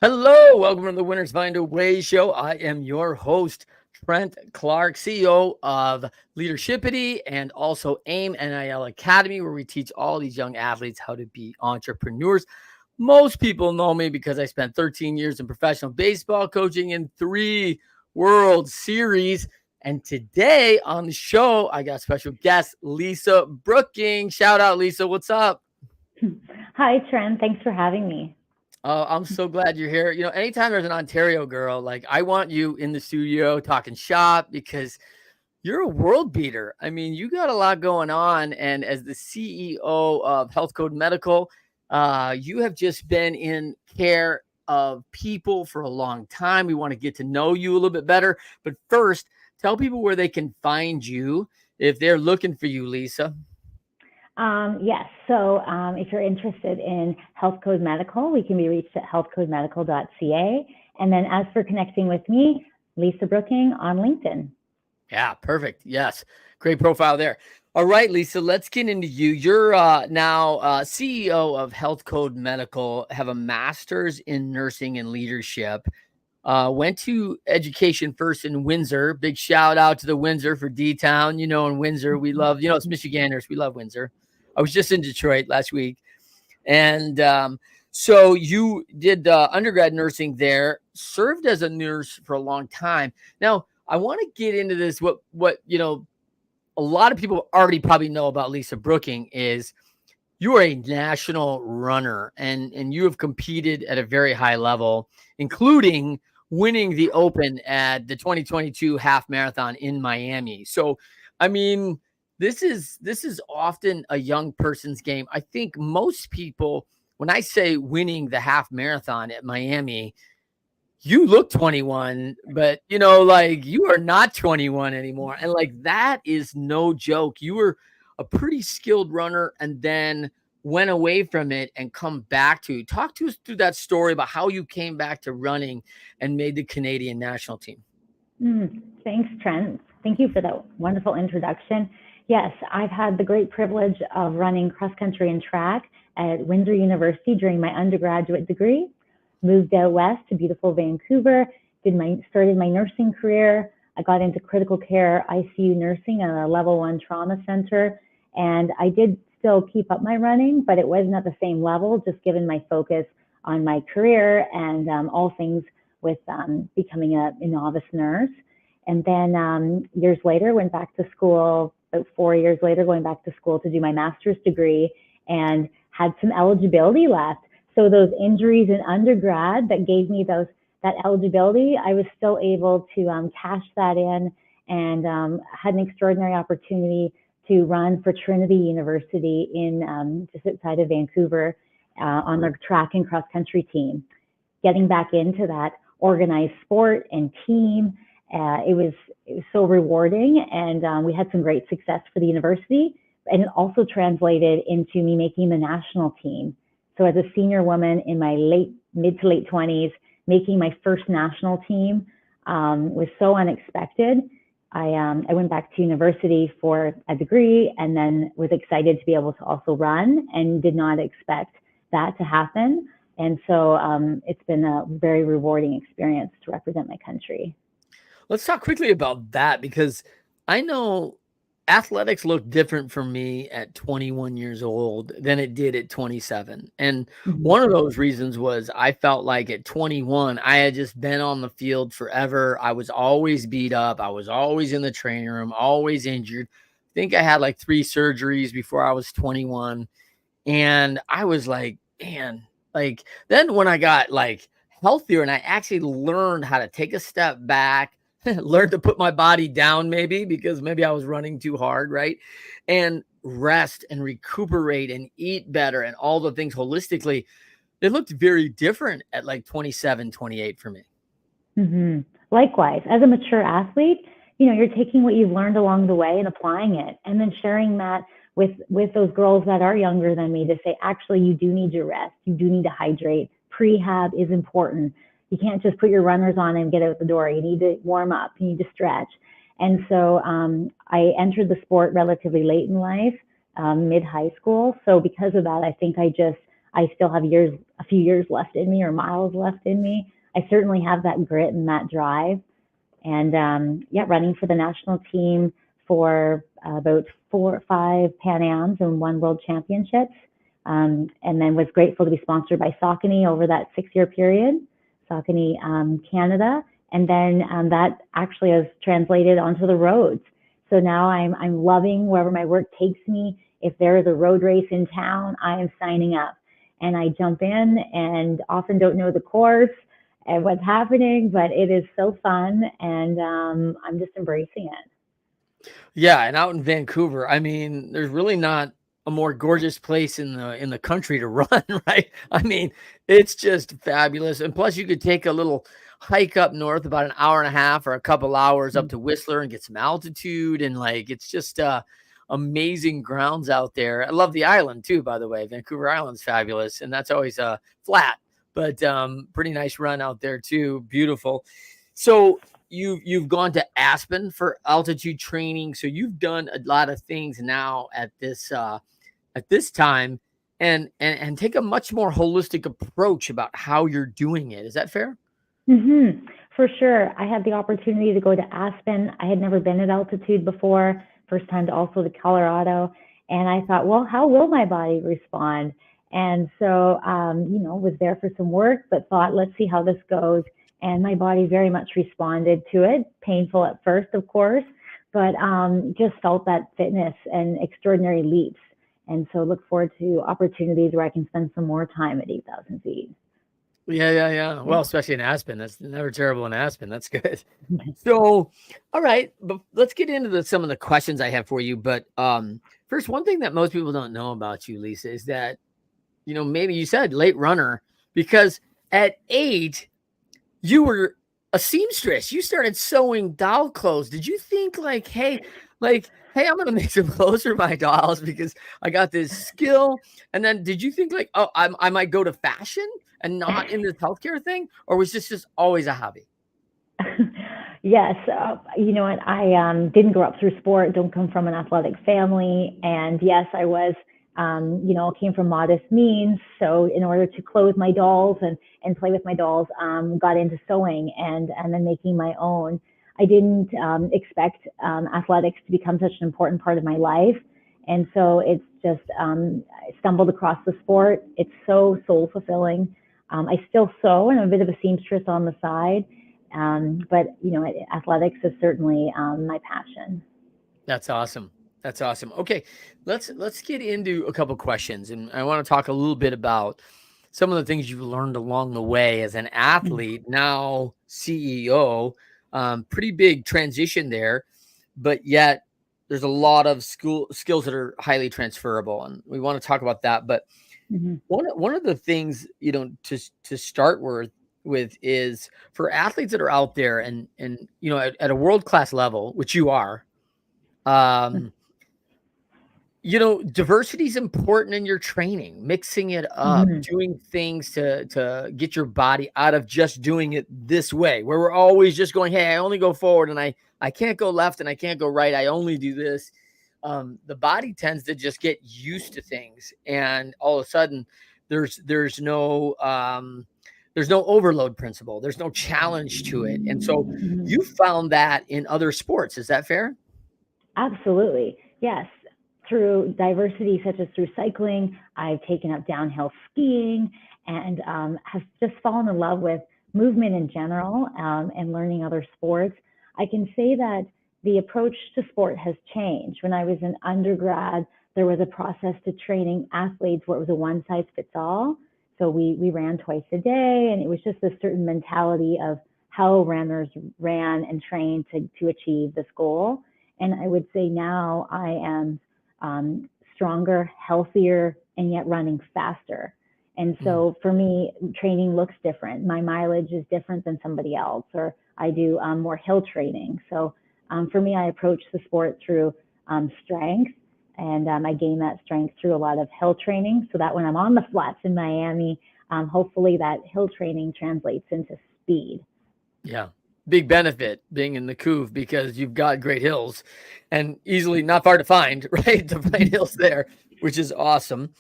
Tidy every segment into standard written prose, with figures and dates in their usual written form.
Hello, welcome to the Winners Find a Way show. I am your host, Trent Clark, CEO of Leadershipity and also AIM NIL Academy, where we teach all these young athletes how to be entrepreneurs. Most people know me because I spent 13 years in professional baseball coaching in 3 World Series. And today on the show, I got special guest Lisa Brooking. Shout out, Lisa. What's up? Hi, Trent. Thanks for having me. Oh, I'm so glad you're here. Anytime there's an Ontario girl, like I want you in the studio talking shop because you're a world beater. I mean, you got a lot going on. And as the CEO of HealthCode Medical, you have just been in care of people for a long time. We want to get to know you a little bit better. But first, tell people where they can find you if they're looking for you, Lisa. Yes, so if you're interested in Health Code Medical, we can be reached at healthcodemedical.ca. And then as for connecting with me, Lisa Brooking on LinkedIn. Yeah, perfect. Yes. Great profile there. All right, Lisa, let's get into you. You're now CEO of Health Code Medical, have a master's in nursing and leadership. Went to education first in Windsor. Big shout out to the Windsor for D-Town. In Windsor, we love, it's Michiganders. We love Windsor. I was just in Detroit last week. And so you did undergrad nursing there, served as a nurse for a long time. Now, I want to get into this. What a lot of people already probably know about Lisa Brooking is you are a national runner and you have competed at a very high level, including winning the Open at the 2022 half marathon in Miami. So, I mean, this is often a young person's game. I think most people, when I say winning the half marathon at Miami, you look 21, but like you are not 21 anymore. And like that is no joke. You were a pretty skilled runner and then went away from it and come back to. Talk to us through that story about how you came back to running and made the Canadian national team. Thanks, Trent. Thank you for that wonderful introduction. Yes, I've had the great privilege of running cross country and track at Windsor University during my undergraduate degree. Moved out west to beautiful Vancouver, started my nursing career. I got into critical care ICU nursing at a level 1 trauma center. And I did still keep up my running, but it wasn't at the same level, just given my focus on my career and all things with becoming a novice nurse. And then years later, went back to school, about 4 years later, going back to school to do my master's degree and had some eligibility left. So those injuries in undergrad that gave me that eligibility, I was still able to cash that in and had an extraordinary opportunity to run for Trinity University in just outside of Vancouver on the track and cross country team. Getting back into that organized sport and team, it was so rewarding, and we had some great success for the university. And it also translated into me making the national team. So as a senior woman in my mid to late 20s, making my first national team was so unexpected. I went back to university for a degree and then was excited to be able to also run and did not expect that to happen. And so it's been a very rewarding experience to represent my country. Let's talk quickly about that because I know athletics looked different for me at 21 years old than it did at 27. And one of those reasons was I felt like at 21, I had just been on the field forever. I was always beat up. I was always in the training room, always injured. I think I had like 3 surgeries before I was 21. And I was like, man, like then when I got like healthier and I actually learned how to take a step back, learned to put my body down maybe because maybe I was running too hard, right? And rest and recuperate and eat better and all the things holistically. It looked very different at like 27, 28 for me. Mm-hmm. Likewise, as a mature athlete, you're taking what you've learned along the way and applying it, and then sharing that with those girls that are younger than me to say, actually, you do need your rest. You do need to hydrate. Prehab is important. You can't just put your runners on and get out the door. You need to warm up. You need to stretch. And so I entered the sport relatively late in life, mid-high school. So because of that, I think I just I still have a few years left in me, or miles left in me. I certainly have that grit and that drive. And yeah, running for the national team for about 4 or 5 Pan Ams and 1 World Championships. And then was grateful to be sponsored by Saucony over that 6-year period, Saucony Canada. And then that actually has translated onto the roads. So now I'm loving wherever my work takes me. If there is a road race in town, I am signing up. And I jump in and often don't know the course and what's happening, but it is so fun, and I'm just embracing it. Yeah, and out in Vancouver, I mean, there's really not a more gorgeous place in the country to run, right? I mean, it's just fabulous. And plus you could take a little hike up north, about an hour and a half or a couple hours up to Whistler, and get some altitude, and like it's just amazing grounds out there. I love the island too, by the way. Vancouver Island's fabulous, and that's always flat, but pretty nice run out there too. Beautiful. So you've gone to Aspen for altitude training. So you've done a lot of things now at this time, and take a much more holistic approach about how you're doing it. Is that fair? Mm-hmm. For sure. I had the opportunity to go to Aspen. I had never been at altitude before, first time to also to Colorado. And I thought, well, how will my body respond? And so, was there for some work, but thought, let's see how this goes. And my body very much responded to it. Painful at first, of course, but just felt that fitness and extraordinary leaps. And so look forward to opportunities where I can spend some more time at 8,000 feet. Yeah. Well, especially in Aspen. That's never terrible in Aspen. That's good. So, all right, but let's get into some of the questions I have for you. But first, one thing that most people don't know about you, Lisa, is that, maybe you said late runner, because at 8, you were a seamstress. You started sewing doll clothes. Did you think hey, I'm going to make some clothes for my dolls because I got this skill? And then did you think I might go to fashion and not in this healthcare thing? Or was this just always a hobby? Yes. You know what? I didn't grow up through sport, don't come from an athletic family. And yes, I was, came from modest means. So in order to clothe my dolls and play with my dolls, got into sewing and then making my own. I didn't expect athletics to become such an important part of my life. And so it's just, I stumbled across the sport. It's so soul fulfilling. I still sew, and I'm a bit of a seamstress on the side. But athletics is certainly my passion. That's awesome. That's awesome. Okay, let's get into a couple questions, and I want to talk a little bit about some of the things you've learned along the way as an athlete, now CEO. Pretty big transition there, but yet there's a lot of skills that are highly transferable, and we want to talk about that. But one of the things to start with is for athletes that are out there and at a world-class level, which you are, diversity is important in your training, mixing it up, doing things to get your body out of just doing it this way, where we're always just going, hey, I only go forward and I can't go left and I can't go right. I only do this. The body tends to just get used to things. And all of a sudden there's no overload principle. There's no challenge to it. And so you found that in other sports. Is that fair? Absolutely. Yes. Through diversity, such as through cycling, I've taken up downhill skiing and have just fallen in love with movement in general and learning other sports. I can say that the approach to sport has changed. When I was an undergrad, there was a process to training athletes where it was a one-size-fits-all. So we ran twice a day, and it was just a certain mentality of how runners ran and trained to achieve this goal. And I would say now I am stronger, healthier, and yet running faster. And so for me, training looks different. My mileage is different than somebody else, or I do more hill training. So for me, I approach the sport through strength, and I gain that strength through a lot of hill training, so that when I'm on the flats in Miami, hopefully that hill training translates into speed. Yeah. Big benefit being in the Couve because you've got great hills and easily not far to find, right? To find hills there, which is awesome.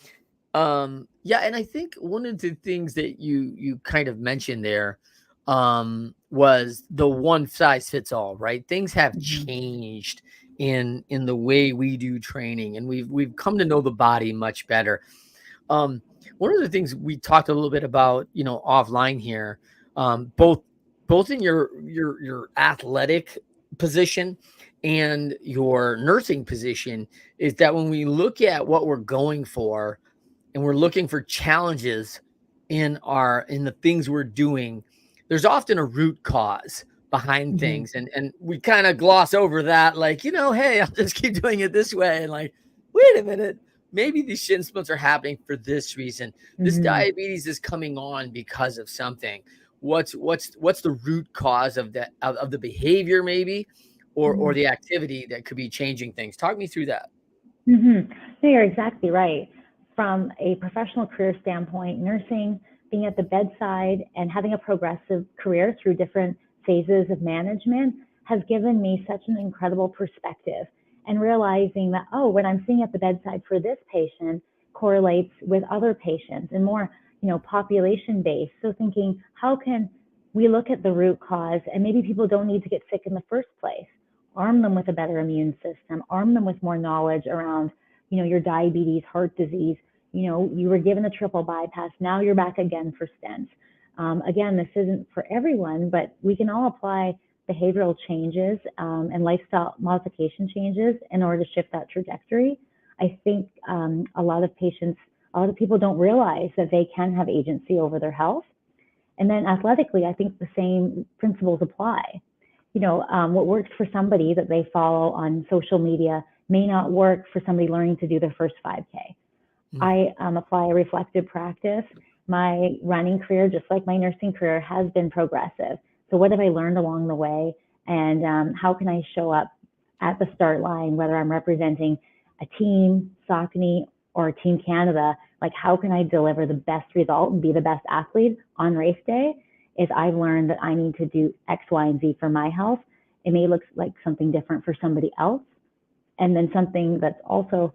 Yeah, and I think one of the things that you kind of mentioned there was the one size fits all, right? Things have Mhm. changed in the way we do training, and we've come to know the body much better. Um, One of the things we talked a little bit about, offline here, both in your athletic position and your nursing position, is that when we look at what we're going for and we're looking for challenges in the things we're doing, there's often a root cause behind Mhm. things, and we kind of gloss over that, like, hey, I'll just keep doing it this way, and like, wait a minute, maybe these shin splints are happening for this reason. This Mhm. diabetes is coming on because of something. What's the root cause of the behavior, maybe, or Mhm. the activity that could be changing things? Talk me through that. Mhm. No, you're exactly right. From a professional career standpoint, nursing, being at the bedside and having a progressive career through different phases of management has given me such an incredible perspective, and realizing that, oh, what I'm seeing at the bedside for this patient correlates with other patients and more, population based. So thinking, how can we look at the root cause, and maybe people don't need to get sick in the first place? Arm them with a better immune system, arm them with more knowledge around, your diabetes, heart disease. You were given a triple bypass, now you're back again for stents. Again, this isn't for everyone, but we can all apply behavioral changes and lifestyle modification changes in order to shift that trajectory. I think a lot of people don't realize that they can have agency over their health. And then athletically, I think the same principles apply. What works for somebody that they follow on social media may not work for somebody learning to do their first 5K. Mm. I apply a reflective practice. My running career, just like my nursing career, has been progressive. So what have I learned along the way? And how can I show up at the start line, whether I'm representing a team, Saucony, or Team Canada? Like, how can I deliver the best result and be the best athlete on race day? If I've learned that I need to do X, Y, and Z for my health, it may look like something different for somebody else. And then something that's also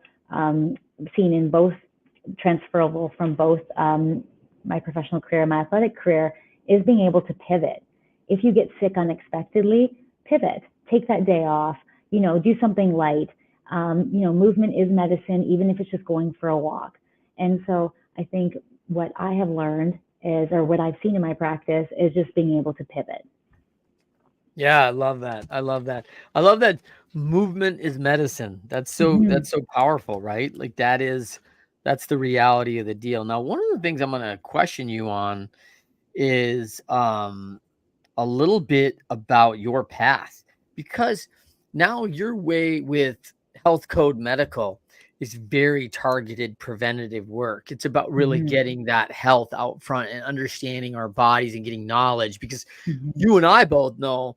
seen in both, transferable from both my professional career and my athletic career, is being able to pivot. If you get sick unexpectedly, pivot, take that day off, do something light. Movement is medicine, even if it's just going for a walk. And so I think what I have learned is, or what I've seen in my practice, is just being able to pivot. Yeah, I love that. I love that. I love that movement is medicine. Mhm. That's so powerful, right? Like that's the reality of the deal. Now, one of the things I'm going to question you on is a little bit about your path, because now your way with Health Code Medical is very targeted preventative work. It's about really Mhm. getting that health out front and understanding our bodies and getting knowledge, because Mhm. you and I both know,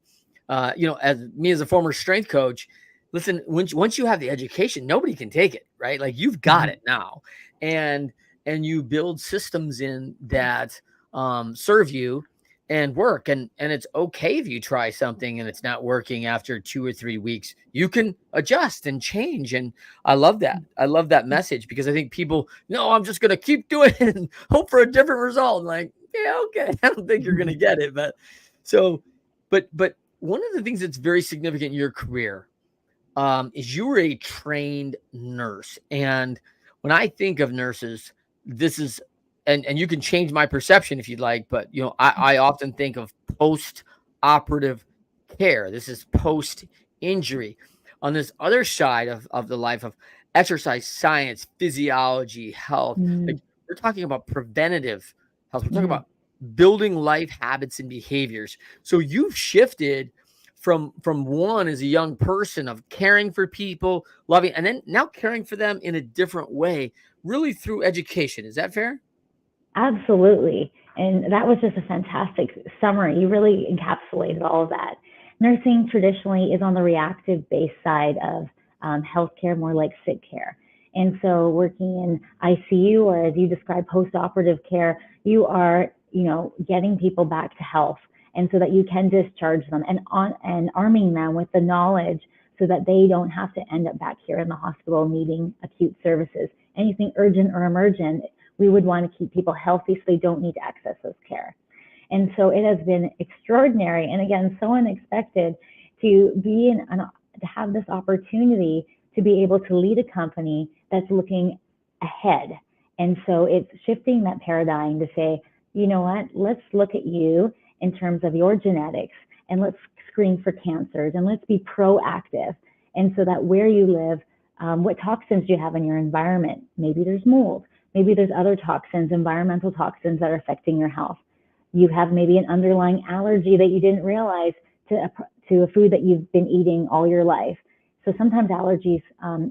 as me as a former strength coach, listen, once you have the education, nobody can take it, right? Like, you've got Mhm. it now, and you build systems in that serve you and work, and it's okay if you try something and it's not working after 2 or 3 weeks. You can adjust and change, and I love that. I love that message, because I think people, "No, I'm just gonna keep doing it and hope for a different result." I'm like, "Yeah, okay." I don't think you're gonna Mhm. get it, but so but one of the things that's very significant in your career, is you were a trained nurse. And when I think of nurses, this is, and you can change my perception if you'd like, but I often think of post-operative care. This is post-injury. On this other side of the life of exercise science, physiology, health, like, Mhm. we're talking about preventative health. We're talking Mhm. about building life habits and behaviors. So you've shifted from one as a young person of caring for people, loving, and then now caring for them in a different way, really through education. Is that fair? Absolutely. And that was just a fantastic summary. You really encapsulated all of that. Nursing traditionally is on the reactive based side of healthcare, more like sick care. And so working in ICU, or as you described, post-operative care, you are, getting people back to health, and so that you can discharge them, and arming them with the knowledge so that they don't have to end up back here in the hospital needing acute services. anything urgent or emergent, we would want to keep people healthy so they don't need to access those care. And so it has been extraordinary, and again, so unexpected to be to have this opportunity to be able to lead a company that's looking ahead. And so it's shifting that paradigm to say, you know what, let's look at you in terms of your genetics, and let's screen for cancers, and let's be proactive. And so that where you live, what toxins do you have in your environment? Maybe there's mold, maybe there's other toxins, environmental toxins that are affecting your health. You have maybe an underlying allergy that you didn't realize to a food that you've been eating all your life. So sometimes allergies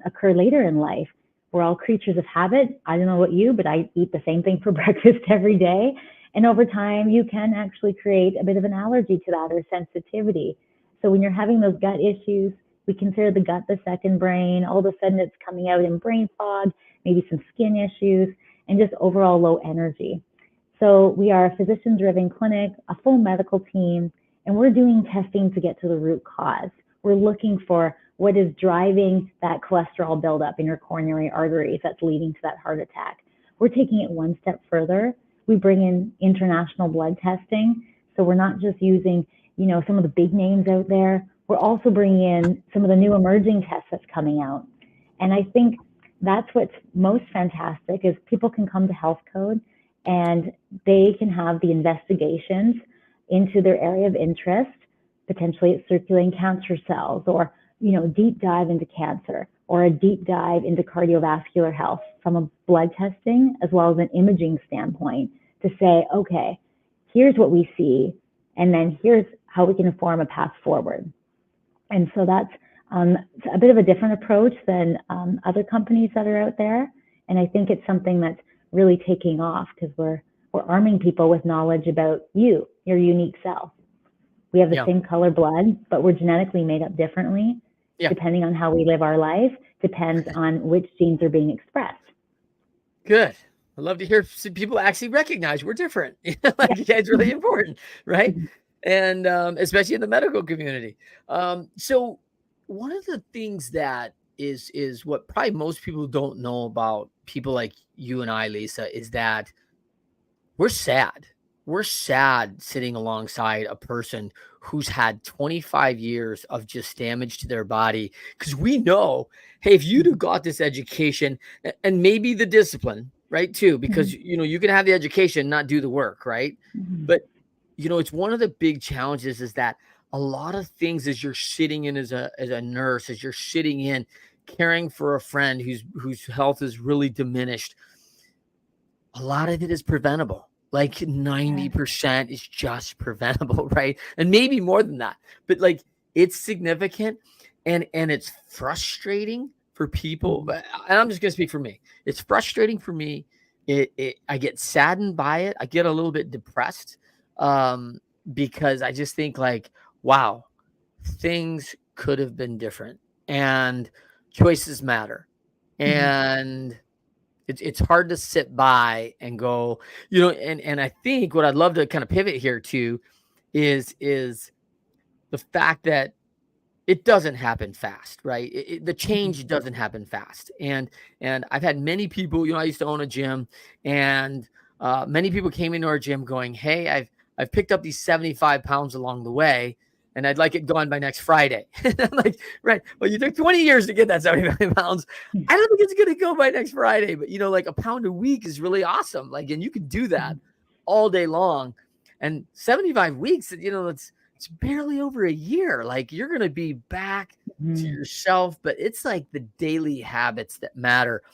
occur later in life. We're all creatures of habit. I don't know about you, but I eat the same thing for breakfast every day. And over time, you can actually create a bit of an allergy to that or sensitivity. So when you're having those gut issues, we consider the gut the second brain. All of a sudden, it's coming out in brain fog, maybe some skin issues, and just overall low energy. So we are a physician-driven clinic, a full medical team, and we're doing testing to get to the root cause. We're looking for what is driving that cholesterol buildup in your coronary arteries that's leading to that heart attack. We're taking it one step further. We bring in international blood testing. So we're not just using, some of the big names out there. We're also bringing in some of the new emerging tests that's coming out. And I think that's what's most fantastic is people can come to HealthCode and they can have the investigations into their area of interest. Potentially it's circulating cancer cells, or deep dive into cancer, or a deep dive into cardiovascular health from a blood testing as well as an imaging standpoint to say, okay, here's what we see, and then here's how we can inform a path forward. And so that's a bit of a different approach than other companies that are out there. And I think it's something that's really taking off because we're arming people with knowledge about your unique self. We have the same color blood, but we're genetically made up differently. Depending on how we live our life, depends on which genes are being expressed. Good. I love to hear people actually recognize we're different. It's really important, right? And especially in the medical community. So one of the things that is what probably most people don't know about people like you and I, Lisa, is that we're sad. We're sad sitting alongside a person who's had 25 years of just damage to their body. Because we know, hey, if you'd have got this education and maybe the discipline, right, too, because, you can have the education, not do the work, right? But, it's one of the big challenges is that a lot of things as you're sitting in as a nurse, as you're sitting in caring for a friend whose health is really diminished, a lot of it is preventable. Like 90% is just preventable, right? And maybe more than that, but it's significant and it's frustrating for people. And I'm just going to speak for me. It's frustrating for me. I get saddened by it. I get a little bit depressed because I just think wow, things could have been different and choices matter. And it's hard to sit by and go, and I think what I'd love to kind of pivot here to is the fact that it doesn't happen fast, right? The change doesn't happen fast. And I've had many people, I used to own a gym, and many people came into our gym going, hey, I've picked up these 75 pounds along the way, and I'd like it gone by next Friday. I'm like, right. Well, you took 20 years to get that 75 pounds. I don't think it's going to go by next Friday, but a pound a week is really awesome. And you can do that all day long. And 75 weeks, it's barely over a year. You're going to be back to yourself, but it's the daily habits that matter.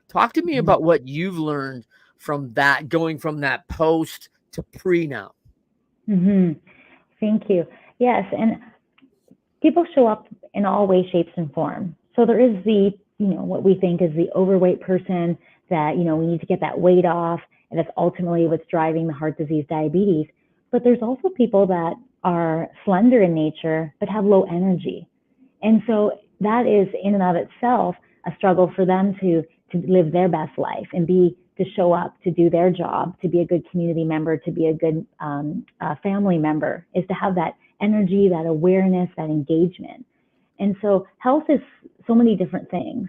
Talk to me about what you've learned from that, going from that post to pre now. Thank you. Yes. And people show up in all ways, shapes, and forms. So there is the, what we think is the overweight person that, we need to get that weight off. And that's ultimately what's driving the heart disease, diabetes. But there's also people that are slender in nature, but have low energy. And so that is in and of itself a struggle for them to live their best life and to show up, to do their job, to be a good community member, to be a good family member, is to have that energy, that awareness, that engagement. And so health is so many different things.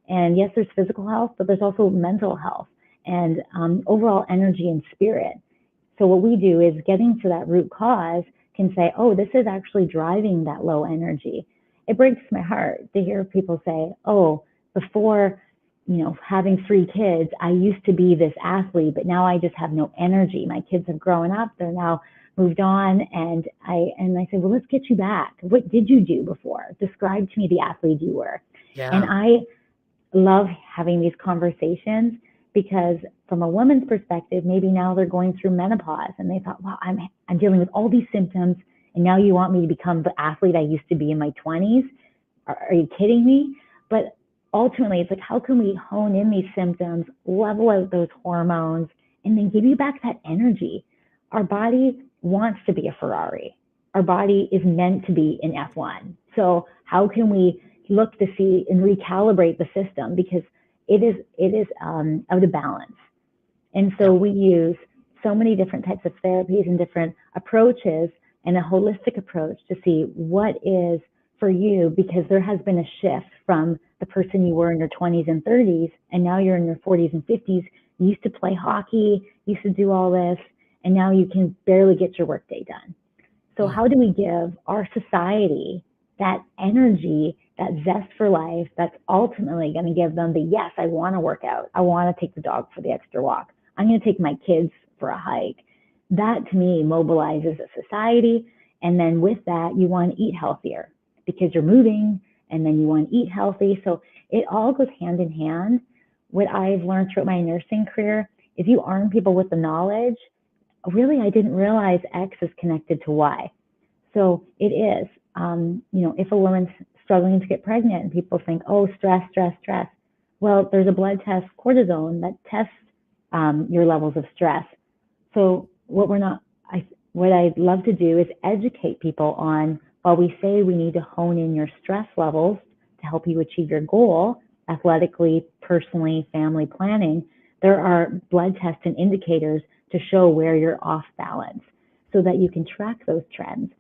And yes, there's physical health, but there's also mental health and overall energy and spirit. So what we do is getting to that root cause can say, oh, this is actually driving that low energy. It breaks my heart to hear people say, oh, before, having 3 kids, I used to be this athlete, but now I just have no energy. My kids have grown up. They're now moved on. And I said, well, let's get you back. What did you do before? Describe to me the athlete you were. And Yeah. I love having these conversations because from a woman's perspective, maybe now they're going through menopause and they thought, wow, I'm dealing with all these symptoms and now you want me to become the athlete I used to be in my 20s? Are you kidding me? But ultimately, it's like, how can we hone in these symptoms, level out those hormones, and then give you back that energy? Our body wants to be a Ferrari. Our body is meant to be in F1. So how can we look to see and recalibrate the system, because it is out of balance. And so we use so many different types of therapies and different approaches and a holistic approach to see what is for you, because there has been a shift from the person you were in your 20s and 30s, and now you're in your 40s and 50s. You used to play hockey, used to do all this, and now you can barely get your workday done. So how do we give our society that energy, that zest for life, that's ultimately going to give them the, yes, I want to work out. I want to take the dog for the extra walk. I'm going to take my kids for a hike. That to me mobilizes a society. And then with that, you want to eat healthier because you're moving, and then you want to eat healthy. So it all goes hand in hand. What I've learned throughout my nursing career is you arm people with the knowledge. Really, I didn't realize X is connected to Y. So it is, if a woman's struggling to get pregnant and people think, oh, stress. Well, there's a blood test, cortisone, that tests your levels of stress. So what I'd love to do is educate people on, while we say we need to hone in your stress levels to help you achieve your goal, athletically, personally, family planning, there are blood tests and indicators to show where you're off balance so that you can track those trends.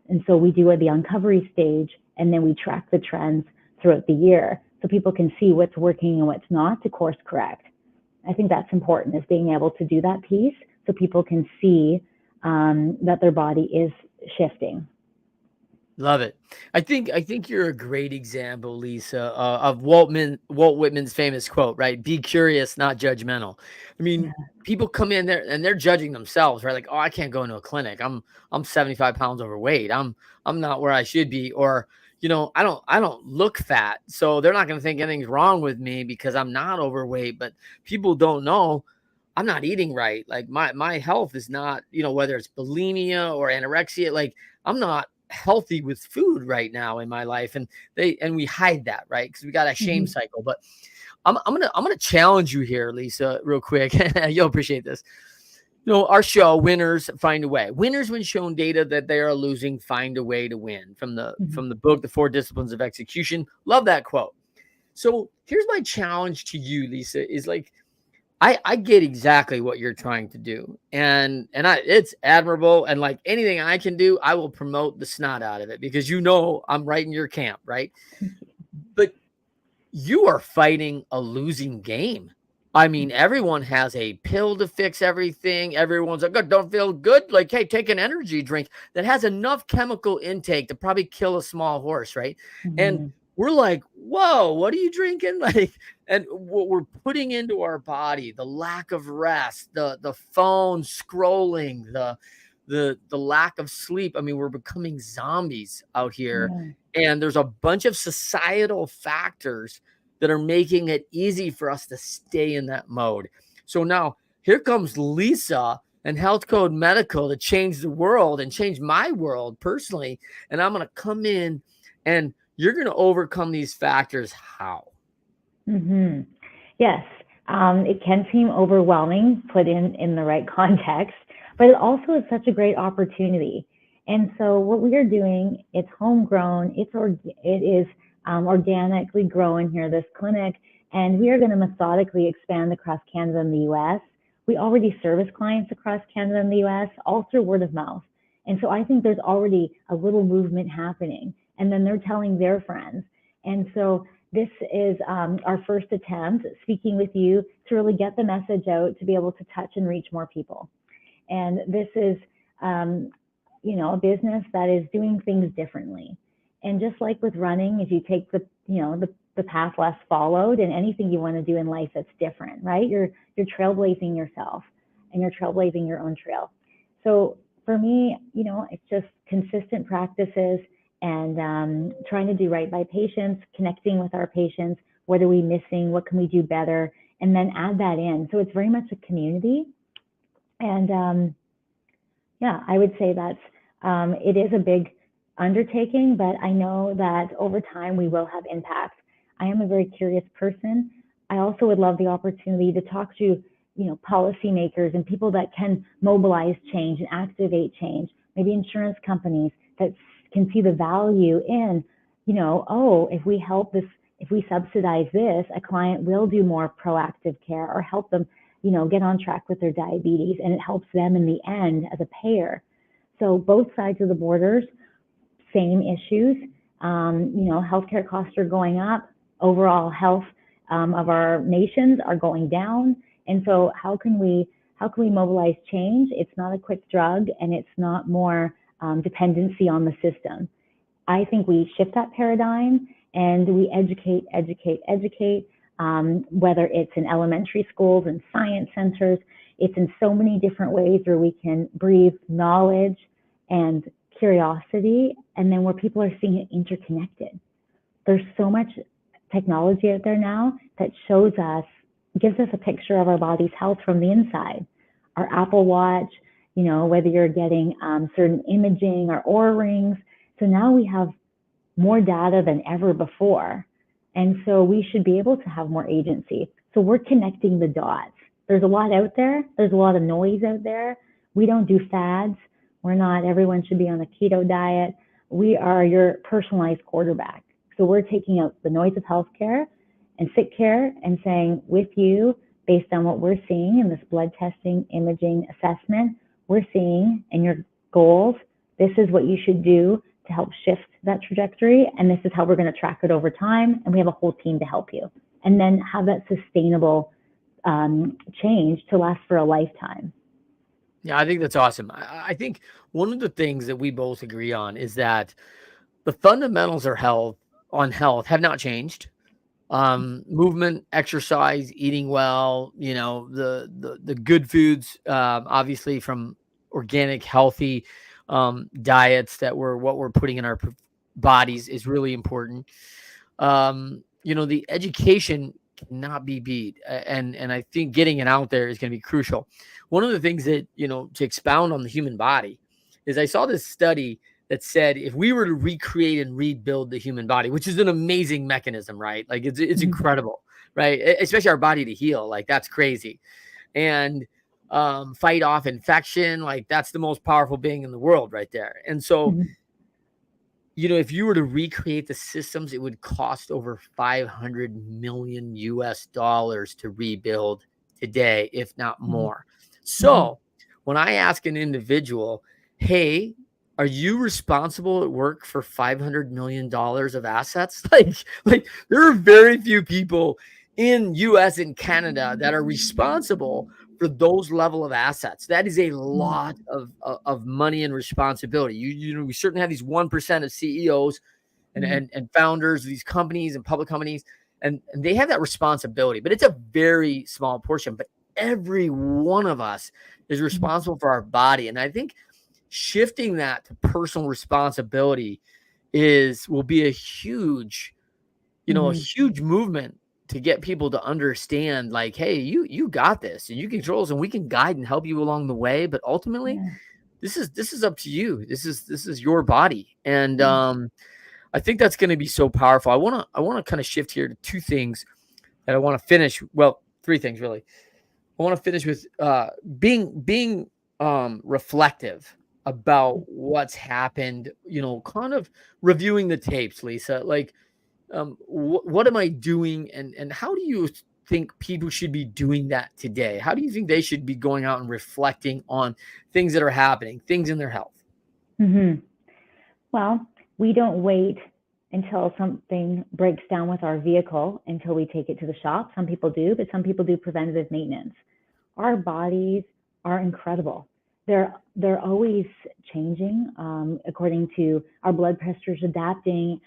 And so we do at the uncovery stage, and then we track the trends throughout the year so people can see what's working and what's not to course correct. I think that's important, is being able to do that piece so people can see that their body is shifting. Love it. I think you're a great example, Lisa, of Walt Whitman's famous quote, right? Be curious, not judgmental. I mean, people come in there and they're judging themselves, right? Like, oh, I can't go into a clinic. I'm 75 pounds overweight. I'm not where I should be, or I don't look fat, so they're not going to think anything's wrong with me because I'm not overweight. But people don't know I'm not eating right. Like my health is not, whether it's bulimia or anorexia, like I'm not healthy with food right now in my life. And we hide that, right? Because we got a shame cycle. But I'm gonna challenge you here, Lisa, real quick. You'll appreciate this. Our show, winners find a way. Winners, when shown data that they are losing, find a way to win. From the book, The 4 Disciplines of Execution. Love that quote. So here's my challenge to you, Lisa, is like, I get exactly what you're trying to do. And it's admirable. And like anything I can do, I will promote the snot out of it because I'm right in your camp, right? But you are fighting a losing game. I mean, everyone has a pill to fix everything. Everyone's like, don't feel good. Like, hey, take an energy drink that has enough chemical intake to probably kill a small horse, right? And we're like, whoa, what are you drinking? Like, and what we're putting into our body, the lack of rest, the phone scrolling, the lack of sleep. I mean, we're becoming zombies out here. And there's a bunch of societal factors that are making it easy for us to stay in that mode. So now here comes Lisa and Healthcode Medical to change the world and change my world personally. And I'm going to come in and you're going to overcome these factors. How? Yes. It can seem overwhelming put in the right context, but it also is such a great opportunity. And so what we are doing, it's homegrown, it is organically growing here, this clinic, and we are going to methodically expand across Canada and the US. We already service clients across Canada and the US, all through word of mouth. And so I think there's already a little movement happening, and then they're telling their friends. And so this is our first attempt speaking with you to really get the message out, to be able to touch and reach more people. And this is, a business that is doing things differently. And just like with running, if you take the path less followed, and anything you want to do in life that's different, right? You're trailblazing yourself, and you're trailblazing your own trail. So for me, it's just consistent practices and trying to do right by patients, connecting with our patients. What are we missing? What can we do better? And then add that in. So it's very much a community. And I would say that's it is a big undertaking, but I know that over time we will have impact. I am a very curious person. I also would love the opportunity to talk to policymakers and people that can mobilize change and activate change, maybe insurance companies that can see the value in, if we help this, if we subsidize this, a client will do more proactive care or help them, get on track with their diabetes, and it helps them in the end as a payer. So both sides of the borders, same issues. Healthcare costs are going up. Overall health of our nations are going down. And so how can we mobilize change? It's not a quick drug, and it's not more dependency on the system. I think we shift that paradigm and we educate, whether it's in elementary schools and science centers. It's in so many different ways where we can breathe knowledge and curiosity, and then where people are seeing it interconnected. There's so much technology out there now that gives us a picture of our body's health from the inside. Our Apple Watch, whether you're getting certain imaging or Oura rings. So now we have more data than ever before. And so we should be able to have more agency. So we're connecting the dots. There's a lot out there. There's a lot of noise out there. We don't do fads. We're not, everyone should be on a keto diet. We are your personalized quarterback. So we're taking out the noise of healthcare and sick care and saying, with you, based on what we're seeing in this blood testing, imaging, assessment, we're seeing in your goals, this is what you should do to help shift that trajectory. And this is how we're going to track it over time. And we have a whole team to help you. And then have that sustainable change to last for a lifetime. Yeah, I think that's awesome. I think one of the things that we both agree on is that the fundamentals of health have not changed. Movement, exercise, eating well, the good foods, obviously from organic, healthy diets what we're putting in our bodies is really important. The education cannot be beat. And I think getting it out there is going to be crucial. One of the things that, to expound on the human body is I saw this study that said if we were to recreate and rebuild the human body, which is an amazing mechanism, right? Like it's incredible, right? Especially our body to heal. Like that's crazy. And fight off infection. Like that's the most powerful being in the world right there. And so, if you were to recreate the systems, it would cost over $500 million to rebuild today, if not more. So when I ask an individual, hey, are you responsible at work for $500 million of assets? Like there are very few people in US and Canada that are responsible for those level of assets. That is a lot of money and responsibility. We certainly have these 1% of CEOs and founders of these companies and public companies, and they have that responsibility, but it's a very small portion. But every one of us is responsible for our body. And I think shifting that to personal responsibility will be a huge, a huge movement to get people to understand, like, hey, you got this and you control this and we can guide and help you along the way. But ultimately, this is up to you. This is your body. And I think that's going to be so powerful. I want to kind of shift here to two things that I want to finish. Well, three things really. I want to finish with being reflective about what's happened, kind of reviewing the tapes, Lisa. Like, what am I doing, and how do you think people should be doing that today? How do you think they should be going out and reflecting on things that are happening, things in their health? Well, we don't wait until something breaks down with our vehicle until we take it to the shop. Some people do, but some people do preventative maintenance. Our bodies are incredible. They're always changing according to our blood pressures adapting.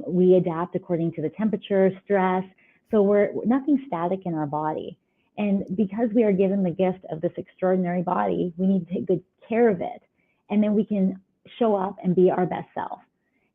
We adapt according to the temperature, stress. So we're nothing static in our body. And because we are given the gift of this extraordinary body, we need to take good care of it. And then we can show up and be our best self.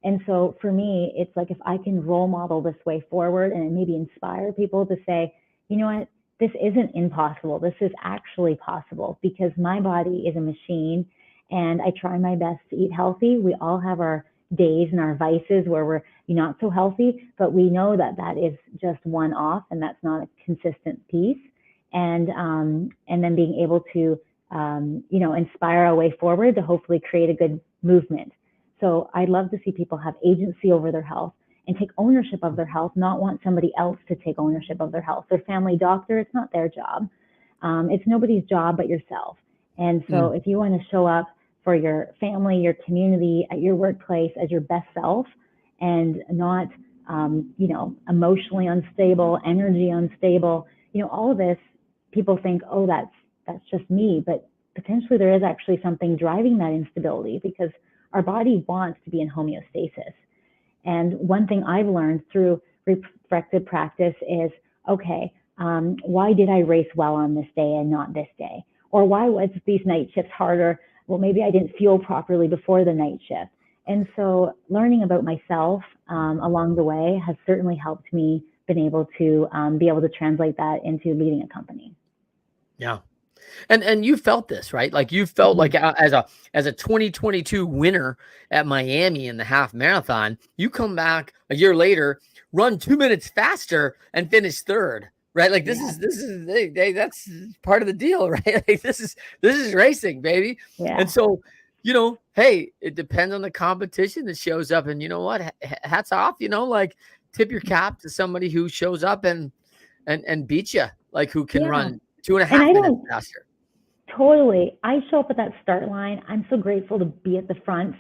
And so for me, it's like if I can role model this way forward and maybe inspire people to say, you know what, this isn't impossible. This is actually possible because my body is a machine and I try my best to eat healthy. We all have our days and our vices where we're not so healthy, but we know that that is just one off and that's not a consistent piece. And then being able to, inspire our way forward to hopefully create a good movement. So I'd love to see people have agency over their health and take ownership of their health, not want somebody else to take ownership of their health. Their family doctor, it's not their job. It's nobody's job but yourself. And so if you want to show up for your family, your community, at your workplace as your best self and not, emotionally unstable, energy unstable, all of this, people think, oh, that's just me. But potentially there is actually something driving that instability because our body wants to be in homeostasis. And one thing I've learned through reflective practice is, okay, why did I race well on this day and not this day? Or why was these night shifts harder? Well, maybe I didn't fuel properly before the night shift. And so learning about myself along the way has certainly helped me be able to translate that into leading a company. Yeah. And you felt this, right? Like you felt like as a 2022 winner at Miami in the half marathon, you come back a year later, run 2 minutes faster and finish third, right? Like this is that's part of the deal, right? Like this is racing, baby. Yeah. And so, hey, it depends on the competition that shows up. And you know what? Hats off, like tip your cap to somebody who shows up and beat you, like who can run 2.5 minutes faster. Totally. I show up at that start line. I'm so grateful to be at the front,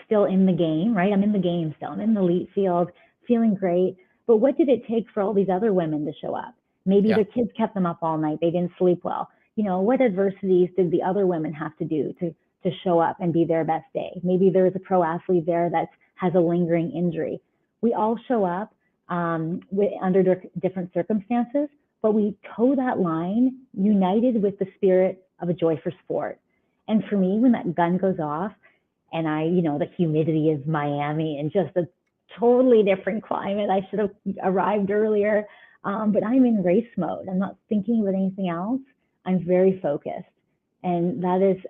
still in the game, right? I'm in the game still. I'm in the elite field, feeling great. But what did it take for all these other women to show up? Maybe their kids kept them up all night. They didn't sleep well. What adversities did the other women have to do to show up and be their best day? Maybe there was a pro athlete there that has a lingering injury. We all show up under different circumstances, but we toe that line united with the spirit of a joy for sport. And for me, when that gun goes off and the humidity of Miami and just a totally different climate, I should have arrived earlier, but I'm in race mode. I'm not thinking about anything else. I'm very focused. And that is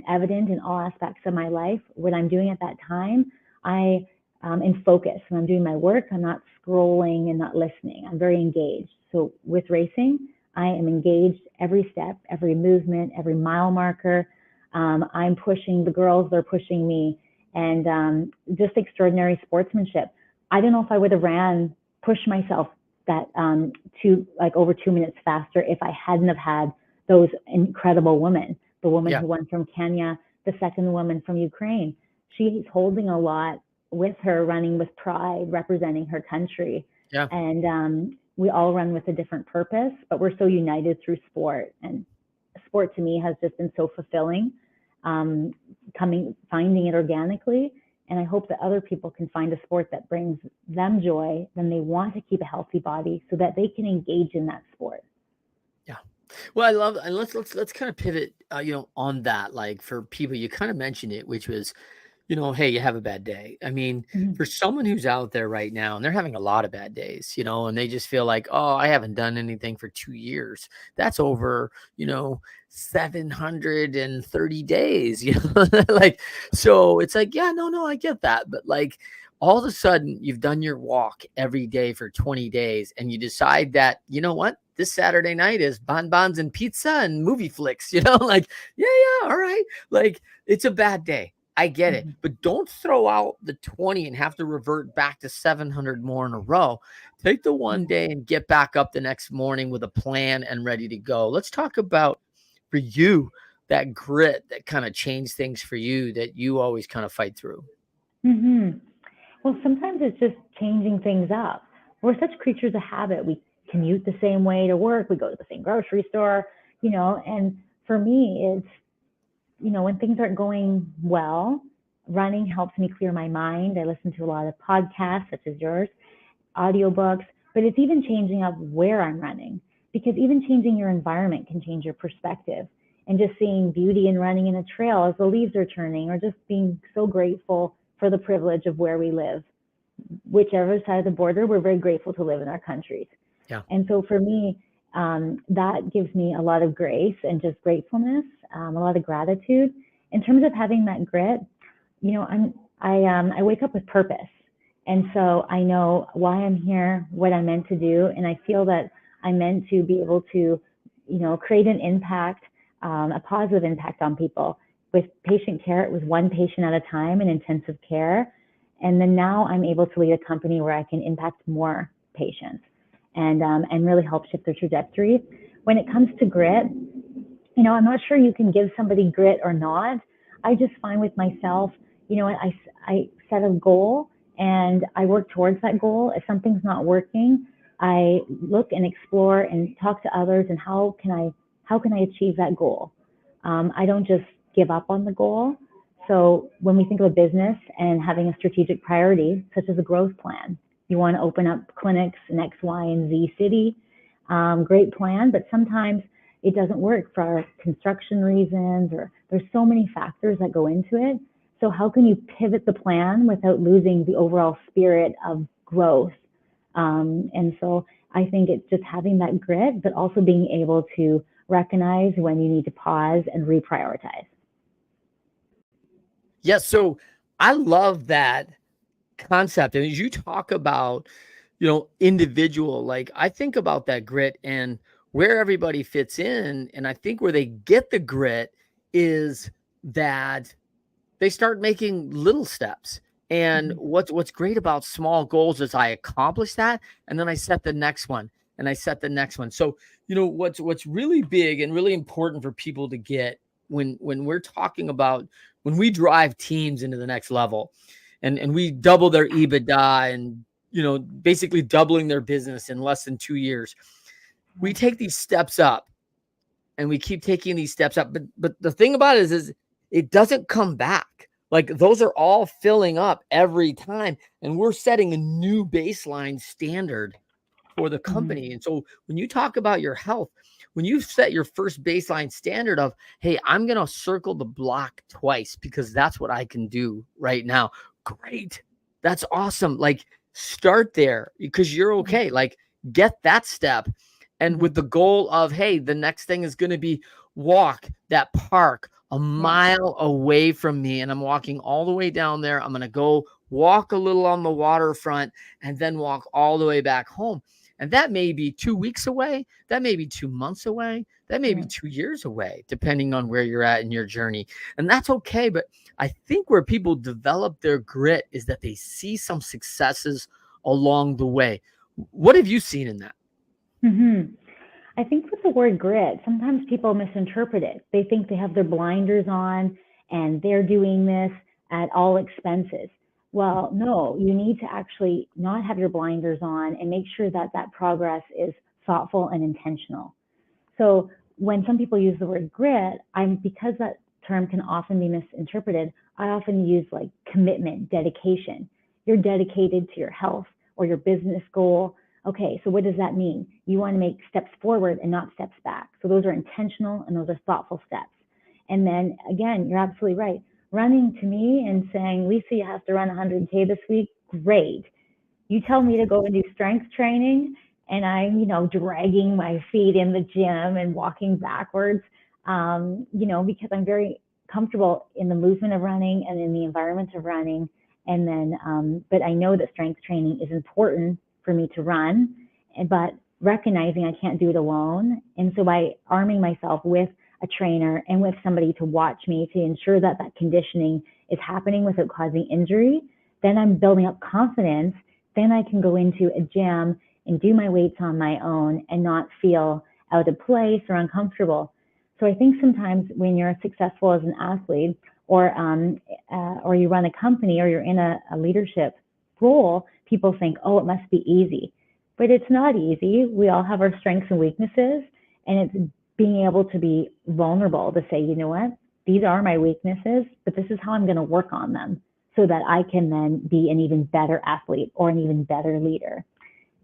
evident in all aspects of my life. What I'm doing at that time, I am in focus. When I'm doing my work, I'm not scrolling and not listening. I'm very engaged. So with racing, I am engaged every step, every movement, every mile marker. I'm pushing the girls, they're pushing me, and just extraordinary sportsmanship. I don't know if I would have pushed myself that over 2 minutes faster if I hadn't have had those incredible women. The woman who won from Kenya, the second woman from Ukraine. She's holding a lot with her, running with pride, representing her country. Yeah. And we all run with a different purpose, but we're so united through sport. And sport to me has just been so fulfilling, finding it organically. And I hope that other people can find a sport that brings them joy, then they want to keep a healthy body so that they can engage in that sport. Yeah. Well, I love, and let's kind of pivot, on that, like for people, you kind of mentioned it, which was, hey, you have a bad day. I mean, for someone who's out there right now and they're having a lot of bad days, and they just feel like, oh, I haven't done anything for 2 years. That's over, 730 days, like, so it's like, yeah, no, I get that. But like, all of a sudden you've done your walk every day for 20 days and you decide that, you know what, this Saturday night is bonbons and pizza and movie flicks, like, yeah, all right. Like, it's a bad day. I get it, but don't throw out the 20 and have to revert back to 700 more in a row. Take the one day and get back up the next morning with a plan and ready to go. Let's talk about, for you, that grit that kind of changed things for you that you always kind of fight through. Well, sometimes it's just changing things up. We're such creatures of habit. We commute the same way to work. We go to the same grocery store, and for me, it's, when things aren't going well, running helps me clear my mind. I listen to a lot of podcasts such as yours, audiobooks, but it's even changing up where I'm running, because even changing your environment can change your perspective. And just seeing beauty in running in a trail as the leaves are turning, or just being so grateful for the privilege of where we live. Whichever side of the border, we're very grateful to live in our countries. Yeah. And so for me, that gives me a lot of grace and just gratefulness, a lot of gratitude. In terms of having that grit, I wake up with purpose. And so I know why I'm here, what I'm meant to do. And I feel that I'm meant to be able to, create an impact, a positive impact on people. With patient care, it was one patient at a time in intensive care. And then now I'm able to lead a company where I can impact more patients and really help shift their trajectory. When it comes to grit, I'm not sure you can give somebody grit or not. I just find with myself, I set a goal and I work towards that goal. If something's not working, I look and explore and talk to others and how can I achieve that goal? I don't just give up on the goal. So when we think of a business and having a strategic priority, such as a growth plan, you want to open up clinics in X, Y, and Z city, great plan, but sometimes it doesn't work for construction reasons, or there's so many factors that go into it. So how can you pivot the plan without losing the overall spirit of growth? And so I think it's just having that grit, but also being able to recognize when you need to pause and reprioritize. Yeah. So I love that concept. And as you talk about, individual, like I think about that grit and where everybody fits in. And I think where they get the grit is that they start making little steps. And what's great about small goals is I accomplish that, and then I set the next one, and I set the next one. So, what's really big and really important for people to get when we're talking about when we drive teams into the next level, and we double their EBITDA and basically doubling their business in less than 2 years. We take these steps up and we keep taking these steps up. But the thing about it is it doesn't come back. Like those are all filling up every time. And we're setting a new baseline standard for the company. And so when you talk about your health, when you set your first baseline standard of, hey, I'm going to circle the block twice because that's what I can do right now. Great. That's awesome. Like start there because you're okay. Like get that step. And with the goal of, hey, the next thing is going to be walk that park a mile away from me. And I'm walking all the way down there. I'm going to go walk a little on the waterfront and then walk all the way back home. And that may be 2 weeks away. That may be 2 months away. That may be 2 years away, depending on where you're at in your journey. And that's okay. But I think where people develop their grit is that they see some successes along the way. What have you seen in that? I think with the word grit, sometimes people misinterpret it. They think they have their blinders on and they're doing this at all expenses. Well, no, you need to actually not have your blinders on and make sure that that progress is thoughtful and intentional. So when some people use the word grit, because that term can often be misinterpreted, I often use like commitment, dedication. You're dedicated to your health or your business goal. Okay, so what does that mean? You want to make steps forward and not steps back. So those are intentional and those are thoughtful steps. And then again, you're absolutely right. Running to me and saying, Lisa, you have to run 100K this week. Great. You tell me to go and do strength training and I'm, dragging my feet in the gym and walking backwards, because I'm very comfortable in the movement of running and in the environment of running. And then, but I know that strength training is important for me to run, but recognizing I can't do it alone. And so by arming myself with a trainer and with somebody to watch me to ensure that that conditioning is happening without causing injury, then I'm building up confidence. Then I can go into a gym and do my weights on my own and not feel out of place or uncomfortable. So I think sometimes when you're successful as an athlete or you run a company or you're in a leadership role, people think, oh, it must be easy. But it's not easy. We all have our strengths and weaknesses, and it's being able to be vulnerable to say, you know what, these are my weaknesses, but this is how I'm going to work on them so that I can then be an even better athlete or an even better leader.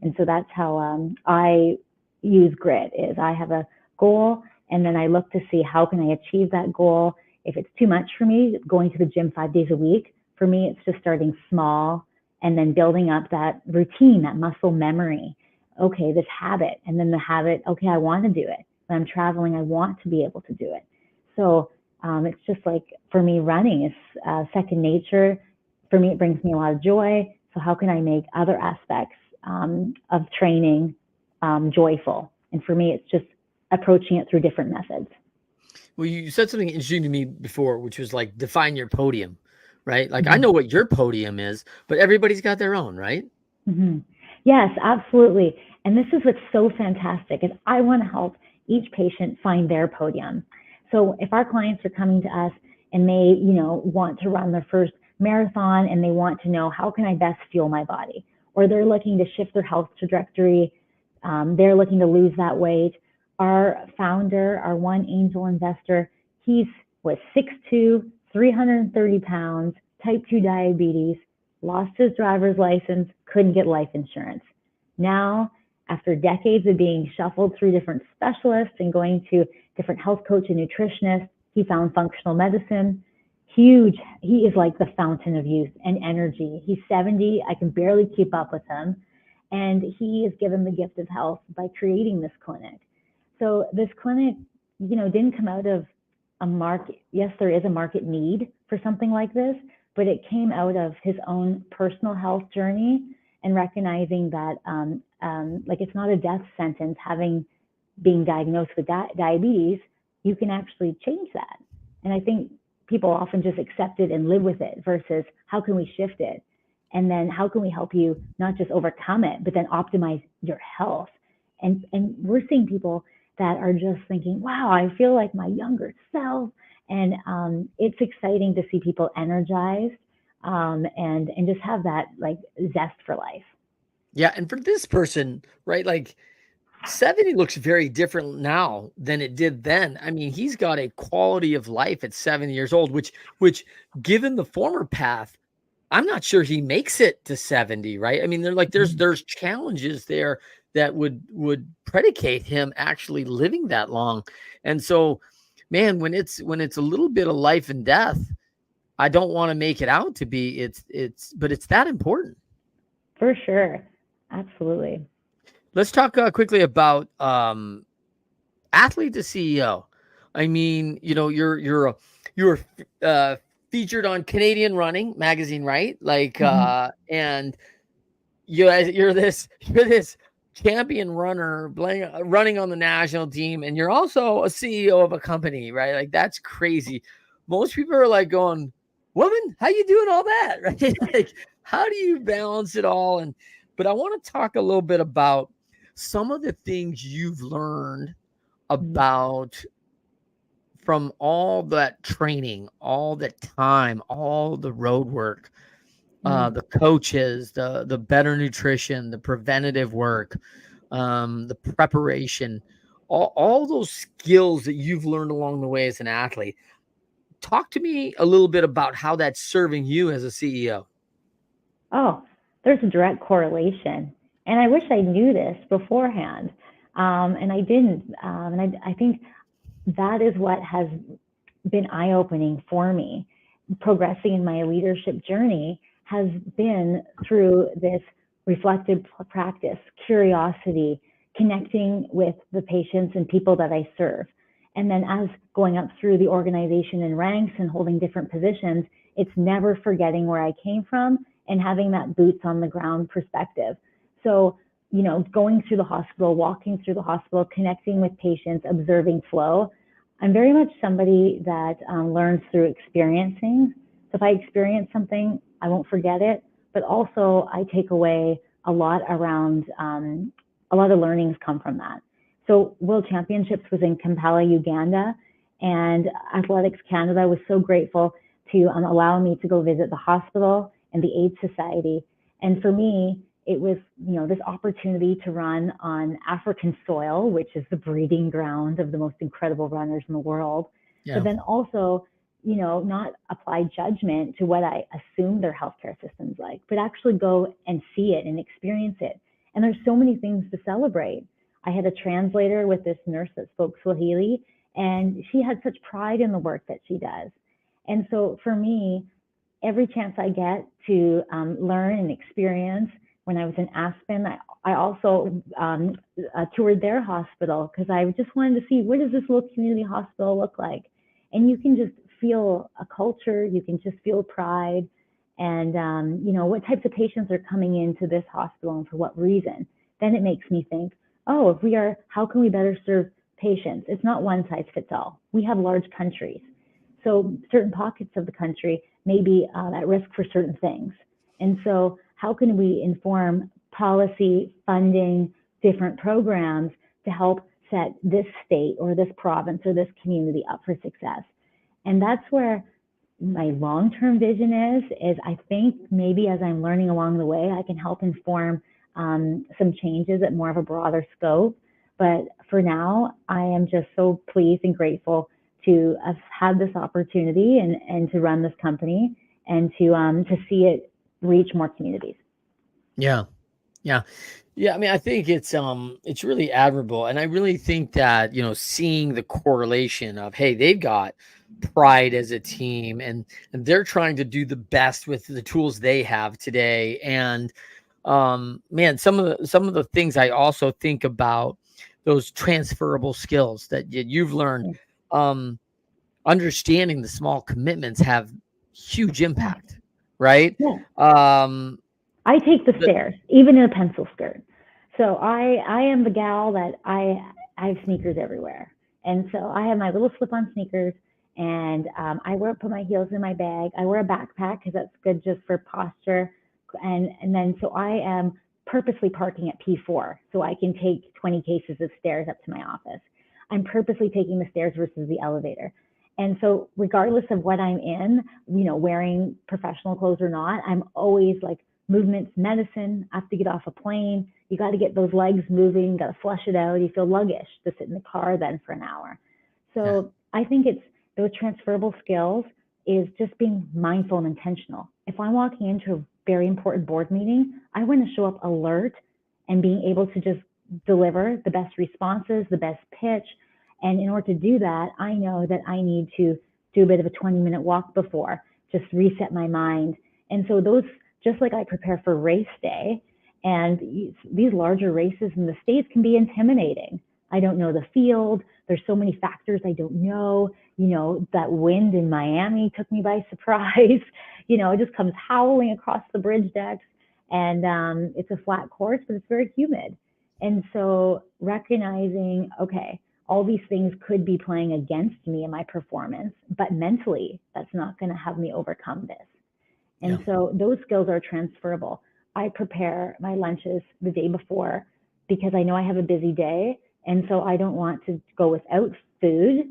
And so that's how I use grit. Is I have a goal, and then I look to see how can I achieve that goal. If it's too much for me, going to the gym 5 days a week, for me, it's just starting small and then building up that routine, that muscle memory. Okay, this habit, and then the habit, okay, I want to do it. When I'm traveling, I want to be able to do it. So it's just like, for me, running is second nature. For me, it brings me a lot of joy. So how can I make other aspects of training joyful? And for me, it's just approaching it through different methods. Well, you said something interesting to me before, which was like, define your podium, right? Like, I know what your podium is, but everybody's got their own, right? Mm-hmm. Yes, absolutely. And this is what's so fantastic, is I want to help each patient find their podium. So if our clients are coming to us and they, want to run their first marathon and they want to know, how can I best fuel my body? Or they're looking to shift their health trajectory, they're looking to lose that weight. Our founder, our one angel investor, he's 6'2", 330 pounds, type 2 diabetes, lost his driver's license, couldn't get life insurance. Now, after decades of being shuffled through different specialists and going to different health coach and nutritionists, he found functional medicine. Huge. He is like the fountain of youth and energy. He's 70. I can barely keep up with him. And he is given the gift of health by creating this clinic. So this clinic, didn't come out of a market. Yes, there is a market need for something like this, but it came out of his own personal health journey and recognizing that it's not a death sentence being diagnosed with diabetes. You can actually change that. And I think people often just accept it and live with it versus how can we shift it? And then how can we help you not just overcome it, but then optimize your health? And we're seeing people that are just thinking, wow, I feel like my younger self. And it's exciting to see people energized and just have that like zest for life. Yeah. And for this person, right, like 70 looks very different now than it did then. I mean, he's got a quality of life at 70 years old, which given the former path, I'm not sure he makes it to 70, right? I mean, there's challenges there that would predicate him actually living that long. And so, man, when it's a little bit of life and death, I don't want to make it out to be but it's that important. For sure. Absolutely. Let's talk quickly about athlete to CEO. I mean, you're featured on Canadian Running magazine, right? Like, and you're this champion runner running on the national team, and you're also a CEO of a company, right? Like, that's crazy. Most people are like going, woman, how you doing all that? Right? Like, how do you balance it all? But I want to talk a little bit about some of the things you've learned about from all that training, all the time, all the road work, the coaches, the better nutrition, the preventative work, the preparation, all those skills that you've learned along the way as an athlete. Talk to me a little bit about how that's serving you as a CEO. Oh, there's a direct correlation. And I wish I knew this beforehand. And I didn't. And I think that is what has been eye-opening for me. Progressing in my leadership journey has been through this reflective practice, curiosity, connecting with the patients and people that I serve. And then as going up through the organization in ranks and holding different positions, it's never forgetting where I came from and having that boots on the ground perspective. So, going through the hospital, walking through the hospital, connecting with patients, observing flow. I'm very much somebody that learns through experiencing. So if I experience something, I won't forget it, but also I take away a lot around, a lot of learnings come from that. So World Championships was in Kampala, Uganda, and Athletics Canada was so grateful to allow me to go visit the hospital and the AIDS Society. And for me, it was, this opportunity to run on African soil, which is the breeding ground of the most incredible runners in the world. Yeah. But then also, not apply judgment to what I assume their healthcare system's like, but actually go and see it and experience it. And there's so many things to celebrate. I had a translator with this nurse that spoke Swahili, and she had such pride in the work that she does. And so for me, every chance I get to learn and experience. When I was in Aspen, I also toured their hospital because I just wanted to see, what does this little community hospital look like? And you can just feel a culture, you can just feel pride, and what types of patients are coming into this hospital and for what reason. Then it makes me think, oh, how can we better serve patients? It's not one size fits all. We have large countries. So certain pockets of the country may be at risk for certain things. And so how can we inform policy, funding, different programs to help set this state or this province or this community up for success? And that's where my long-term vision is I think maybe as I'm learning along the way, I can help inform some changes at more of a broader scope. But for now, I am just so pleased and grateful to have had this opportunity and to run this company and to see it reach more communities. Yeah. Yeah. Yeah. I mean, I think it's really admirable. And I really think that, seeing the correlation of, hey, they've got pride as a team and they're trying to do the best with the tools they have today. And man, some of the things I also think about, those transferable skills that you've learned, understanding the small commitments have huge impact, right? Yeah. I take the stairs, even in a pencil skirt. So I am the gal that I have sneakers everywhere. And so I have my little slip-on sneakers, and I put my heels in my bag. I wear a backpack because that's good just for posture. And then so I am purposely parking at P4 so I can take 20 cases of stairs up to my office. I'm purposely taking the stairs versus the elevator. And so regardless of what I'm in, wearing professional clothes or not, I'm always like, movement's medicine. I have to get off a plane. You got to get those legs moving, got to flush it out. You feel sluggish to sit in the car then for an hour. So I think it's those transferable skills is just being mindful and intentional. If I'm walking into a very important board meeting, I want to show up alert and being able to just deliver the best responses, the best pitch. And in order to do that, I know that I need to do a bit of a 20-minute walk before, just reset my mind. And so those, just like I prepare for race day, and these larger races in the States can be intimidating. I don't know the field. There's so many factors I don't know. That wind in Miami took me by surprise. It just comes howling across the bridge decks, and it's a flat course, but it's very humid. And so recognizing, okay, all these things could be playing against me in my performance, but mentally, that's not going to have me overcome this. And so those skills are transferable. I prepare my lunches the day before because I know I have a busy day. And so I don't want to go without food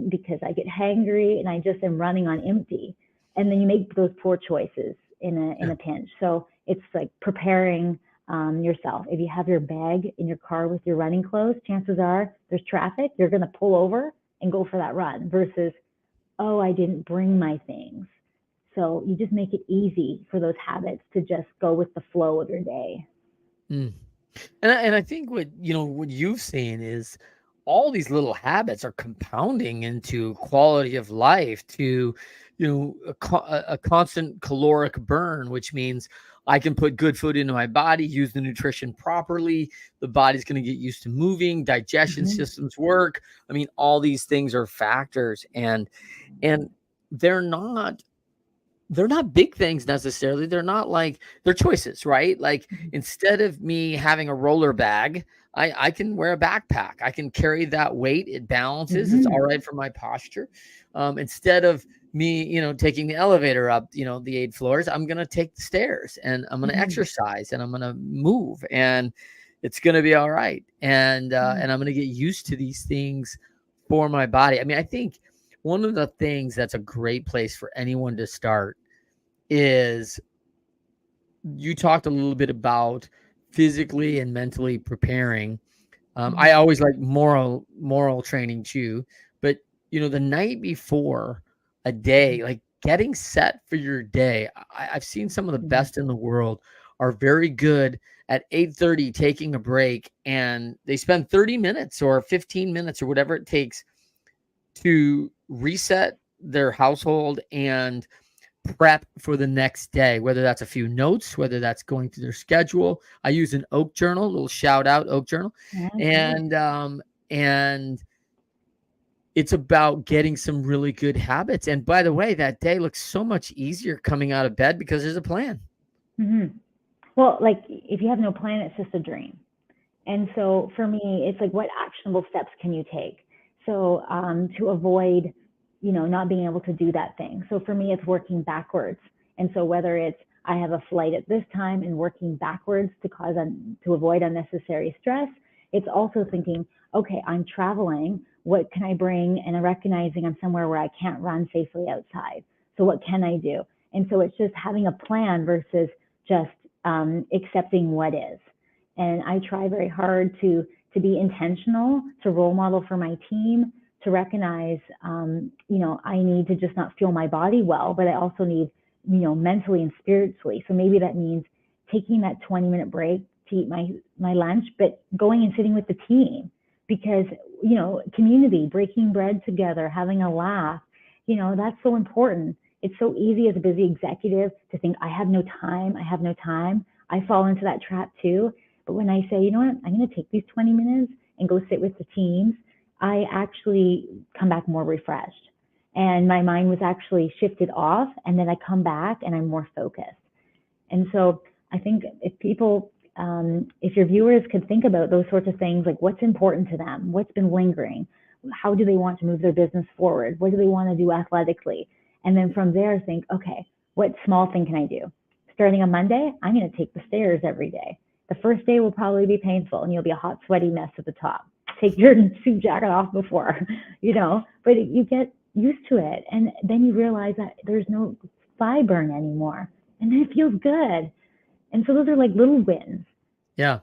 because I get hangry and I just am running on empty. And then you make those poor choices in a pinch. So it's like preparing yourself. If you have your bag in your car with your running clothes, chances are there's traffic, you're going to pull over and go for that run versus, oh, I didn't bring my things. So you just make it easy for those habits to just go with the flow of your day. And I think what you've seen is all these little habits are compounding into quality of life to, a constant caloric burn, which means I can put good food into my body, use the nutrition properly. The body's going to get used to moving, digestion systems work. I mean, all these things are factors, and they're not big things necessarily. They're not like, they're choices, right? Like instead of me having a roller bag, I can wear a backpack. I can carry that weight. It balances. It's all right for my posture. Instead of me, taking the elevator up, the 8 floors, I'm going to take the stairs and I'm going to exercise and I'm going to move and it's going to be all right. And I'm going to get used to these things for my body. I mean, I think one of the things that's a great place for anyone to start is you talked a little bit about physically and mentally preparing. I Mhm. always like moral training too, but the night before a day, like getting set for your day. I've seen some of the Mhm. best in the world are very good at 8:30 taking a break, and they spend 30 minutes or 15 minutes or whatever it takes to reset their household and prep for the next day, whether that's a few notes, whether that's going through their schedule. I use an Oak Journal, a little shout out Oak Journal. Yeah, great. And it's about getting some really good habits. And by the way, that day looks so much easier coming out of bed because there's a plan. Hmm. Well, like if you have no plan, it's just a dream. And so for me, it's like, what actionable steps can you take? So to avoid, not being able to do that thing. So for me, it's working backwards. And so whether it's I have a flight at this time and working backwards to avoid unnecessary stress, it's also thinking, okay, I'm traveling. What can I bring? And I'm recognizing I'm somewhere where I can't run safely outside. So what can I do? And so it's just having a plan versus just accepting what is. And I try very hard to be intentional, to role model for my team, to recognize, I need to just not feel my body well, but I also need, mentally and spiritually. So maybe that means taking that 20-minute break to eat my lunch, but going and sitting with the team because, community, breaking bread together, having a laugh, that's so important. It's so easy as a busy executive to think, I have no time. I fall into that trap too. But when I say, you know what, I'm going to take these 20 minutes and go sit with the teams, I actually come back more refreshed. And my mind was actually shifted off. And then I come back and I'm more focused. And so I think if your viewers could think about those sorts of things, like what's important to them, what's been lingering, how do they want to move their business forward, what do they want to do athletically? And then from there, think, okay, what small thing can I do? Starting on Monday, I'm going to take the stairs every day. The first day will probably be painful and you'll be a hot, sweaty mess at the top. Take your suit jacket off before, but you get used to it. And then you realize that there's no thigh burn anymore. And then it feels good. And so those are like little wins. Yeah.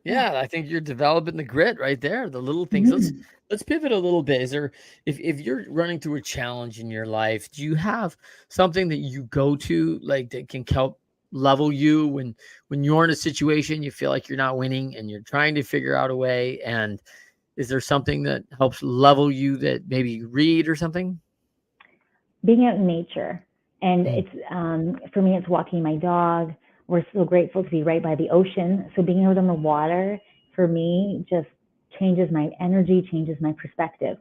Yeah. Yeah, I think you're developing the grit right there, the little things. Let's Mm-hmm. let's pivot a little bit. Is there if you're running through a challenge in your life, do you have something that you go to like that can help level you when you're in a situation you feel like you're not winning and you're trying to figure out a way? And is there something that helps level you that maybe you read or something? Being out in nature. And Mm. it's for me, it's walking my dog. We're so grateful to be right by the ocean. So being out on the water for me just changes my energy, changes my perspective.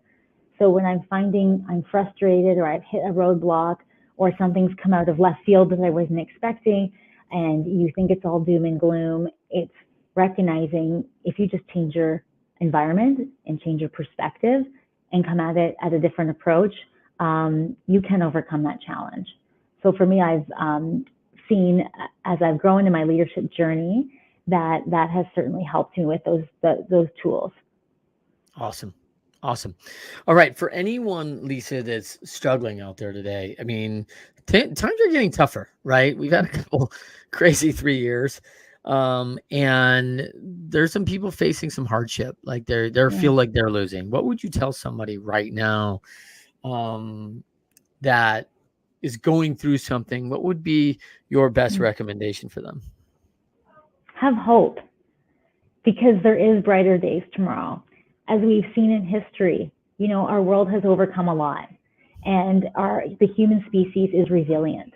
So when I'm finding I'm frustrated or I've hit a roadblock or something's come out of left field that I wasn't expecting, and you think it's all doom and gloom, it's recognizing if you just change your environment and change your perspective and come at it at a different approach, you can overcome that challenge. So for me, I've seen as I've grown in my leadership journey that has certainly helped me with those tools. Awesome. Awesome. All right. For anyone, Lisa, that's struggling out there today, I mean, times are getting tougher, right? We've had a couple crazy 3 years. And there's some people facing some hardship, like they're Yeah. feel like they're losing. What would you tell somebody right now um, that is going through something? What would be your best recommendation for them? Have hope because there is brighter days tomorrow. As we've seen in history, our world has overcome a lot and the human species is resilient.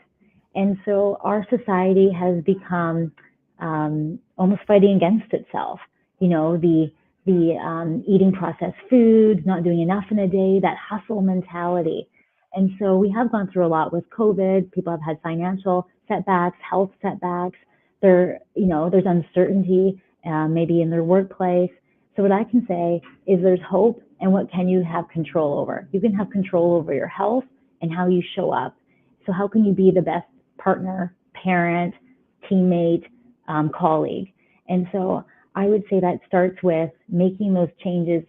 And so our society has become almost fighting against itself. The eating processed foods, not doing enough in a day, that hustle mentality. And so we have gone through a lot with COVID. People have had financial setbacks, health setbacks. There's uncertainty, maybe in their workplace. So what I can say is there's hope, and what can you have control over? You can have control over your health and how you show up. So how can you be the best partner, parent, teammate, colleague? And so I would say that starts with making those changes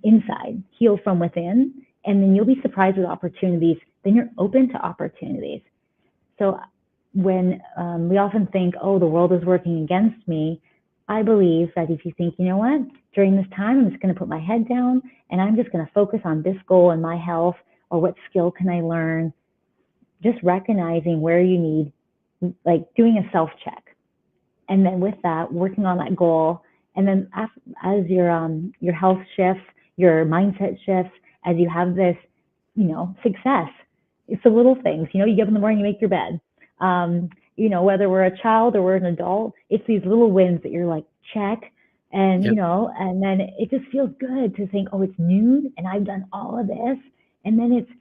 inside, heal from within, and then you'll be surprised with opportunities. Then you're open to opportunities. So when we often think, oh, the world is working against me, I believe that if you think, you know what, during this time, I'm just going to put my head down and I'm just going to focus on this goal and my health, or what skill can I learn, just recognizing where you need, like doing a self check. And then with that, working on that goal. And then as your health shifts, your mindset shifts, as you have this, success. It's the little things. You get up in the morning, you make your bed. Whether we're a child or we're an adult, it's these little wins that you're like, check. And, Yep. And then it just feels good to think, oh, it's noon and I've done all of this. And then it's,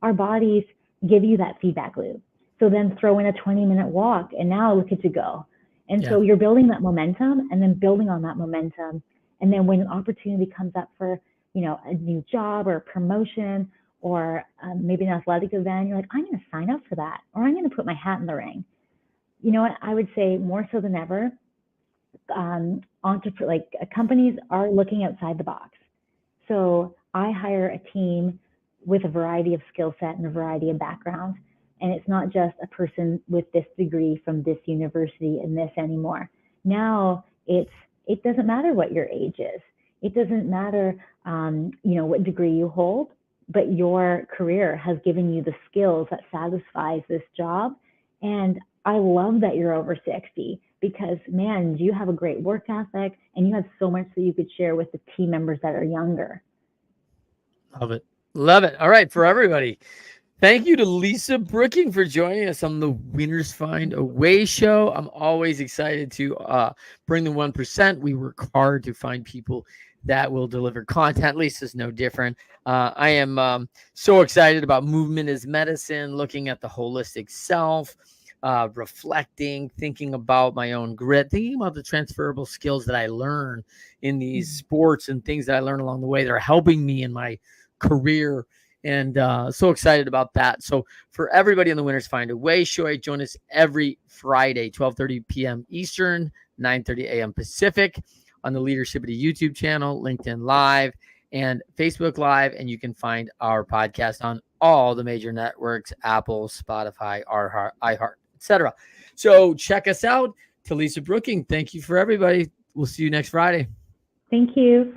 our bodies give you that feedback loop. So then throw in a 20-minute walk and now look at you go. And so you're building that momentum and then building on that momentum. And then when an opportunity comes up for, a new job or a promotion or maybe an athletic event, you're like, I'm going to sign up for that, or I'm going to put my hat in the ring. You know what? I would say more so than ever, companies are looking outside the box. So I hire a team with a variety of skill set and a variety of backgrounds. And it's not just a person with this degree from this university and this anymore. Now it doesn't matter what your age is. It doesn't matter, what degree you hold, but your career has given you the skills that satisfies this job. And I love that you're over 60 because, man, you have a great work ethic and you have so much that you could share with the team members that are younger. Love it. Love it. All right. For everybody, thank you to Lisa Brooking for joining us on the Winners Find a Way show. I'm always excited to bring the 1%. We work hard to find people that will deliver content. Lisa's no different. I am so excited about movement as medicine, looking at the holistic self, reflecting, thinking about my own grit, thinking about the transferable skills that I learn in these sports and things that I learn along the way that are helping me in my career. And so excited about that. So for everybody on the Winners Find a Way show, join us every Friday, 12:30 p.m. Eastern, 9:30 a.m. Pacific on the Leadershipity YouTube channel, LinkedIn Live, and Facebook Live. And you can find our podcast on all the major networks, Apple, Spotify, iHeart, etc. So check us out. To Lisa Brooking, thank you for everybody. We'll see you next Friday. Thank you.